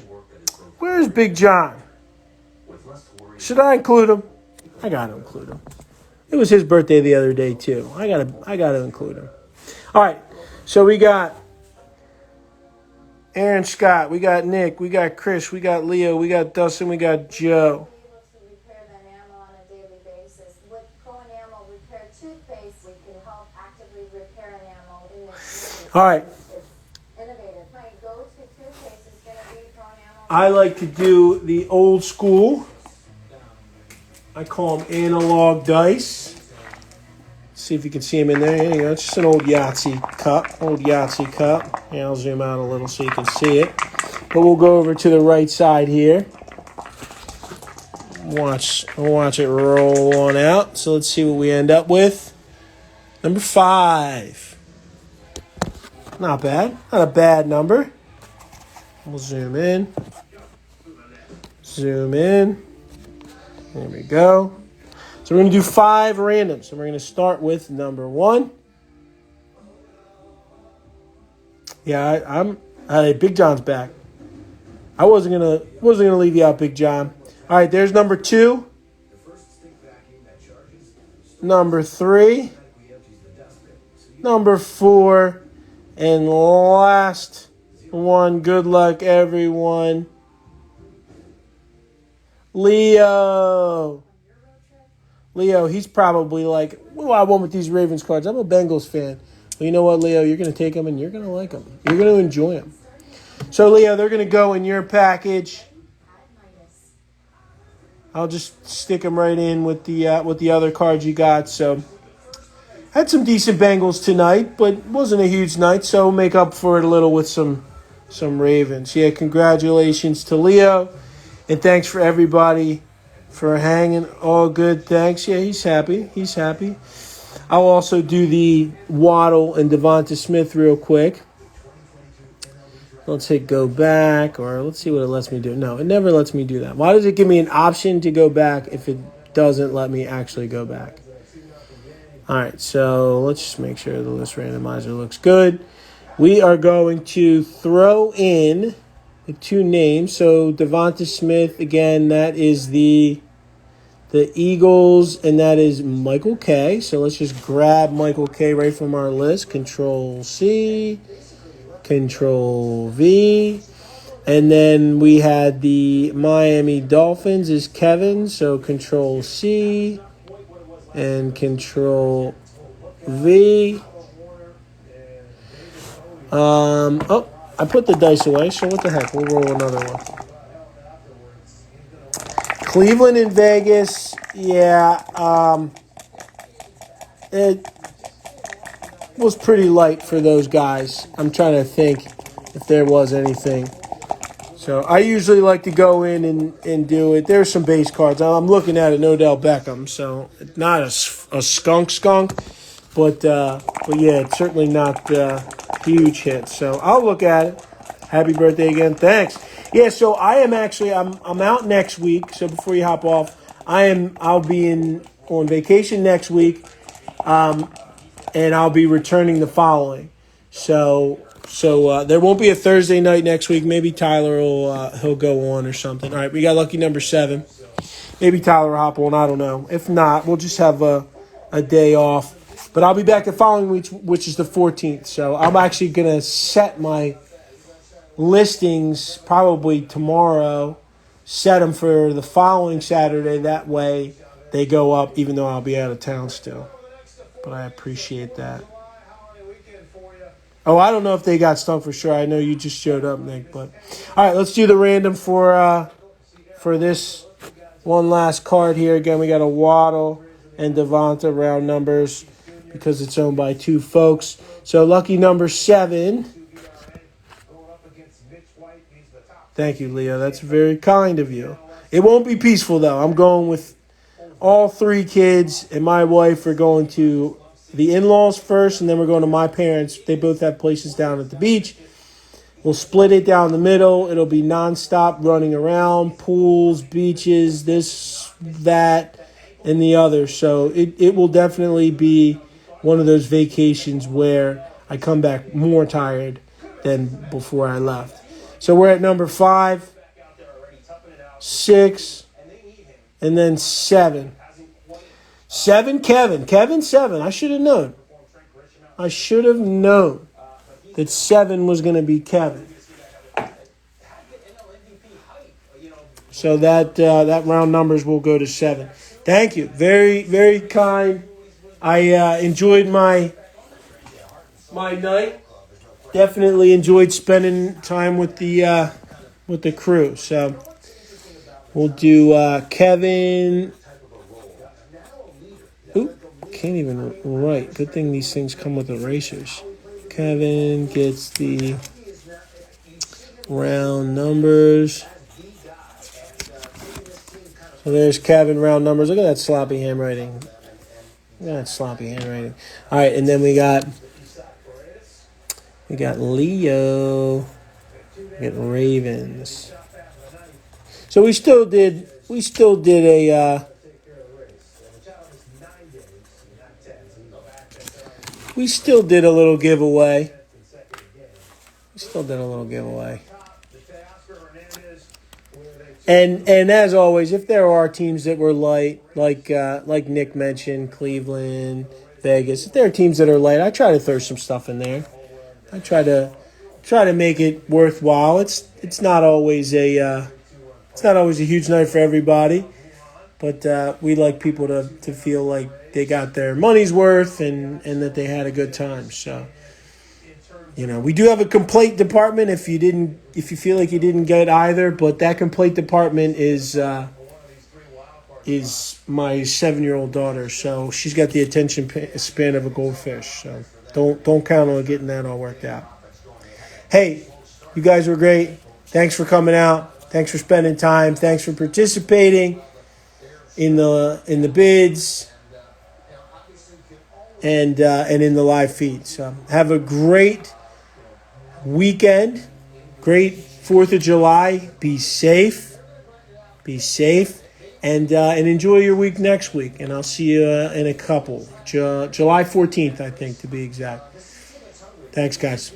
Speaker 1: Where's Big John? Should I include him? I gotta include him. It was his birthday the other day too. I gotta include him. All right, so we got Aaron Scott, we got Nick, we got Chris, we got Leo, we got Dustin, we got Joe.
Speaker 4: Repair that ammo on a daily basis. With Chron Ammo Repair Toothpaste, we can help actively repair an ammo in the
Speaker 1: All right.
Speaker 4: It's innovative. My go-to toothpaste is going to be Chron Ammo.
Speaker 1: I like to do the old school. I call them analog dice. See if you can see them in there. There you go. It's just an old Yahtzee cup. Yeah, I'll zoom out a little so you can see it. But we'll go over to the right side here. Watch it roll on out. So let's see what we end up with. Number 5. Not bad. Not a bad number. We'll zoom in. Zoom in. There we go. So we're going to do 5 randoms. And we're going to start with number 1. Yeah, Big John's back. I wasn't gonna leave you out, Big John. All right, there's number 2. Number 3. Number 4. And last one. Good luck, everyone. Leo, he's probably like, well, I won with these Ravens cards. I'm a Bengals fan. Well, you know what, Leo? You're going to take them and you're going to like them. You're going to enjoy them. So, Leo, they're going to go in your package. I'll just stick them right in with the other cards you got. So, had some decent Bengals tonight, but wasn't a huge night. So, we'll make up for it a little with some Ravens. Yeah, congratulations to Leo. And thanks for everybody for hanging. All good, thanks. Yeah, he's happy. I'll also do the Waddle and Devonta Smith real quick. Let's hit go back, or let's see what it lets me do. No, it never lets me do that. Why does it give me an option to go back if it doesn't let me actually go back? All right, so let's just make sure the list randomizer looks good. We are going to throw in the 2 names. So Devonta Smith, again, that is the Eagles, and that is Michael K. So let's just grab Michael K right from our list. Control C, Control V. And then we had the Miami Dolphins is Kevin. So Control C and Control V. I put the dice away, so what the heck? We'll roll another one. Cleveland and Vegas, yeah, it was pretty light for those guys. I'm trying to think if there was anything. So I usually like to go in and do it. There's some base cards. I'm looking at it, Odell Beckham, so not a skunk, but yeah, it's certainly not huge hit. So I'll look at it. Happy birthday again. Thanks. Yeah, so I'm out next week. So before you hop off, I'll be on vacation next week, and I'll be returning the following. So there won't be a Thursday night next week. Maybe Tyler he'll go on or something. All right, we got lucky number 7. Maybe Tyler will hop on. I don't know. If not, we'll just have a day off. But I'll be back the following week, which is the 14th. So I'm actually gonna set my listings probably tomorrow, set them for the following Saturday. That way they go up, even though I'll be out of town still. But I appreciate that. Oh, I don't know if they got stung for sure. I know you just showed up, Nick. But all right, let's do the random for this one last card here. Again, we got a Waddle and Devonta round numbers because it's owned by 2 folks. So lucky number 7. Thank you, Leo. That's very kind of you. It won't be peaceful, though. I'm going with all 3 kids, and my wife are going to the in-laws first, and then we're going to my parents. They both have places down at the beach. We'll split it down the middle. It'll be nonstop running around, pools, beaches, this, that, and the other. So it will definitely be one of those vacations where I come back more tired than before I left. So we're at number 5, 6, and then 7. 7, Kevin. Kevin, 7. I should have known. I should have known that 7 was going to be Kevin. So that round numbers will go to 7. Thank you. Very, very kind. I enjoyed my night. Definitely enjoyed spending time with the crew. So we'll do Kevin. Oop, can't even write. Good thing these things come with erasers. Kevin gets the round numbers. So there's Kevin, round numbers. Look at that sloppy handwriting. Look at that sloppy handwriting. All right, and then we got Leo. We got Ravens. So we still did a we still did a little giveaway. And as always, if there are teams that were light, like Nick mentioned, Cleveland, Vegas, if there are teams that are light, I try to throw some stuff in there. I try to make it worthwhile. It's not always a huge night for everybody, but we like people to feel like they got their money's worth and that they had a good time. So, we do have a complaint department if you feel like you didn't get either, but that complaint department is my 7-year-old daughter, so she's got the attention span of a goldfish. So don't count on getting that all worked out. Hey, you guys were great. Thanks for coming out. Thanks for spending time. Thanks for participating in the bids and in the live feed. So have a great weekend. Great 4th of July. Be safe. And enjoy your week next week. And I'll see you in a couple. July 14th, I think, to be exact. Thanks, guys.